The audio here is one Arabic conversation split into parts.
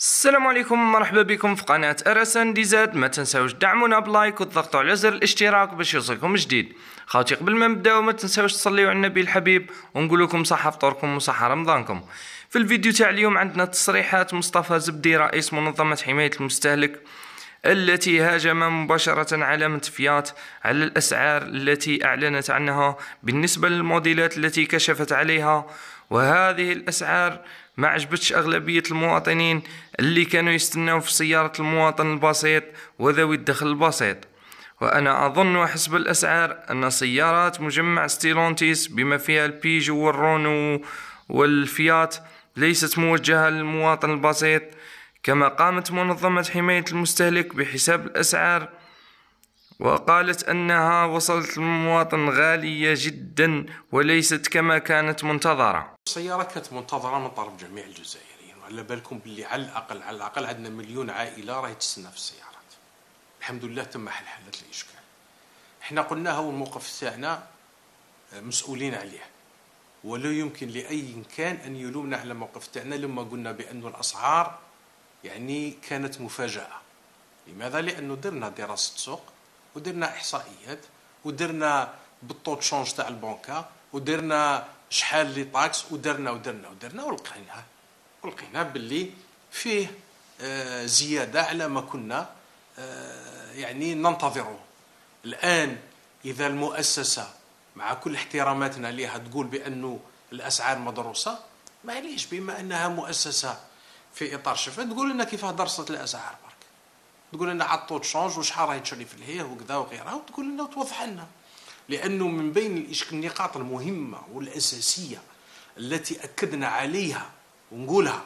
السلام عليكم، مرحبا بكم في قناة ارسن دي زاد. ما تنساوش دعمونا بلايك وتضغطوا على زر الاشتراك باش يوصلكم جديد. خاوتي قبل ما نبداو ما تنساوش تصليوا على النبي الحبيب ونقول لكم صحة فطوركم وصحة رمضانكم. في الفيديو تاع اليوم عندنا تصريحات مصطفى زبدي رئيس منظمة حماية المستهلك التي هاجم مباشرة علامة فيات على الأسعار التي أعلنت عنها بالنسبة للموديلات التي كشفت عليها، وهذه الأسعار ما عجبتش أغلبية المواطنين اللي كانوا يستناو في سيارة المواطن البسيط وذوي الدخل البسيط. وأنا أظن وحسب الأسعار أن سيارات مجمع ستيلونتيس بما فيها البيجو والرونو والفيات ليست موجهة للمواطن البسيط، كما قامت منظمة حماية المستهلك بحساب الأسعار وقالت أنها وصلت للمواطن غالية جدا وليست كما كانت منتظرة. السيارة كانت منتظرة من طرف جميع الجزائريين، وعلى بالكم باللي على الأقل عندنا مليون عائلة راهي تستنى في السيارات. الحمد لله تم حل هذا الإشكال. احنا قلناها والموقف تاعنا مسؤولين عليه، ولا يمكن لأي كان أن يلومنا على الموقف تاعنا لما قلنا بأن الأسعار كانت مفاجأة. لماذا؟ لأنه درنا دراسة سوق ودرنا إحصائيات ودرنا بالطو شونج تاع البنكة ودرنا شحال لي طاكس ودرنا ولقينا باللي فيه زيادة على ما كنا ننتظره. الآن إذا المؤسسة مع كل احتراماتنا لها تقول بأنه الأسعار مدروسة، معليش بما أنها مؤسسة في إطار شفاء تقول لنا كيفاه درست الأسعار برك، تقول لنا عطوا تشونج وشحال راهي تشري في الهير وكذا وغيرها، وتقول لنا وتوضح لنا. لأنه من بين النقاط المهمة والأساسية التي أكدنا عليها ونقولها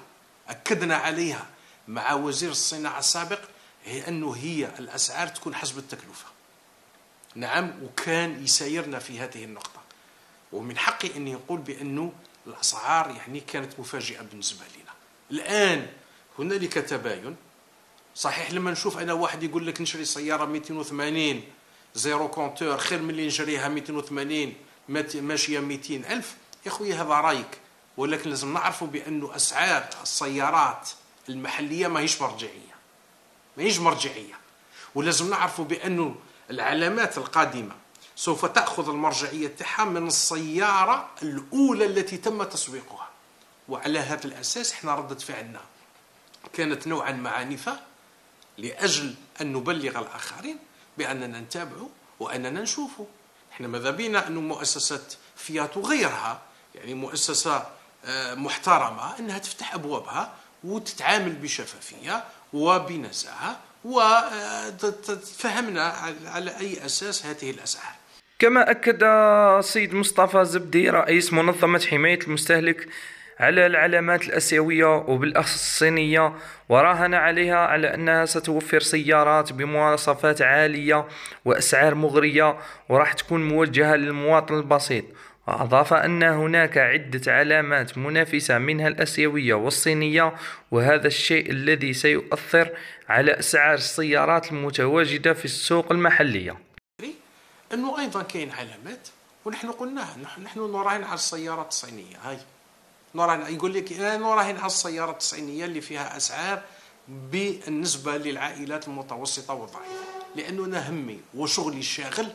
أكدنا عليها مع وزير الصناعة السابق هي أنه الأسعار تكون حسب التكلفة. نعم، وكان يسايرنا في هذه النقطة، ومن حقي أني أقول بأنه الأسعار كانت مفاجئة بالنسبة لنا. الآن هنالك تباين صحيح. لما نشوف أنا واحد يقول لك نشري سيارة 280 زيرو كونتور خير من اللي نشريها 280 ماشية 200 ألف، يا خويا هذا رايك، ولكن لازم نعرفوا بأنه أسعار السيارات المحلية ماهيش مرجعية، ولازم نعرفوا بأنه العلامات القادمة سوف تأخذ المرجعية تاعها من السيارة الأولى التي تم تسويقها. وعلى هذا الأساس احنا ردة فعلنا كانت نوعا ما عنيفة لأجل أن نبلغ الآخرين بأننا نتابعه وأننا نشوفه. احنا ماذا بينا أن مؤسسة فيات وغيرها مؤسسة محترمة أنها تفتح أبوابها وتتعامل بشفافية وبنزاهة وتفهمنا على أي أساس هذه الأسعار. كما أكد السيد مصطفى زبدي رئيس منظمة حماية المستهلك على العلامات الآسيوية وبالأخص الصينية، وراهن عليها على أنها ستوفر سيارات بمواصفات عالية وأسعار مغرية وراح تكون موجهة للمواطن البسيط. وأضاف أن هناك عدة علامات منافسة منها الآسيوية والصينية، وهذا الشيء الذي سيؤثر على أسعار السيارات المتواجدة في السوق المحلية. أنه أيضا كاين علامات ونحن قلناها، نحن نراهن على السيارات الصينية. هاي يقول لك أنا نراهن على السيارات الصينية اللي فيها أسعار بالنسبة للعائلات المتوسطة والضعيفة، لأنه أنا همي وشغلي الشاغل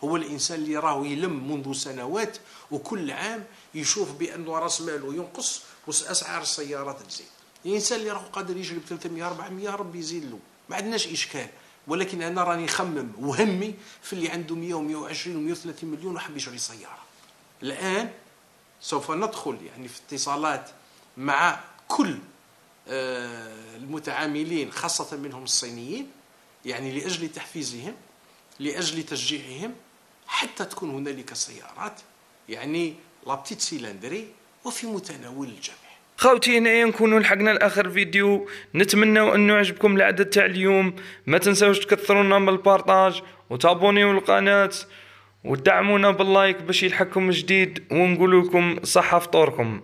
هو الإنسان اللي راه يلم منذ سنوات وكل عام يشوف بأنه رأس ماله ينقص وأسعار السيارات تزيد. الإنسان اللي راه قادر يجري ب 300 400 ربي يزيد له، ما عندناش إشكال، ولكن أنا راني نخمم وهمي في اللي عنده 100 و120 و130 مليون وحب يشري سيارة. الآن سوف ندخل في اتصالات مع كل المتعاملين خاصة منهم الصينيين، لأجل تحفيزهم، لأجل تشجيعهم، حتى تكون هنالك سيارات لابتيت سيلندري وفي متناول الجميع. خوتي هنايا نكونوا لحقنا لاخر فيديو، نتمنى انه يعجبكم العدد تاع اليوم. ما تنساوش تكثرونا من البارطاج وتابونيو القناه ودعمونا باللايك باش يلحقكم جديد، ونقول لكم صحة فطوركم.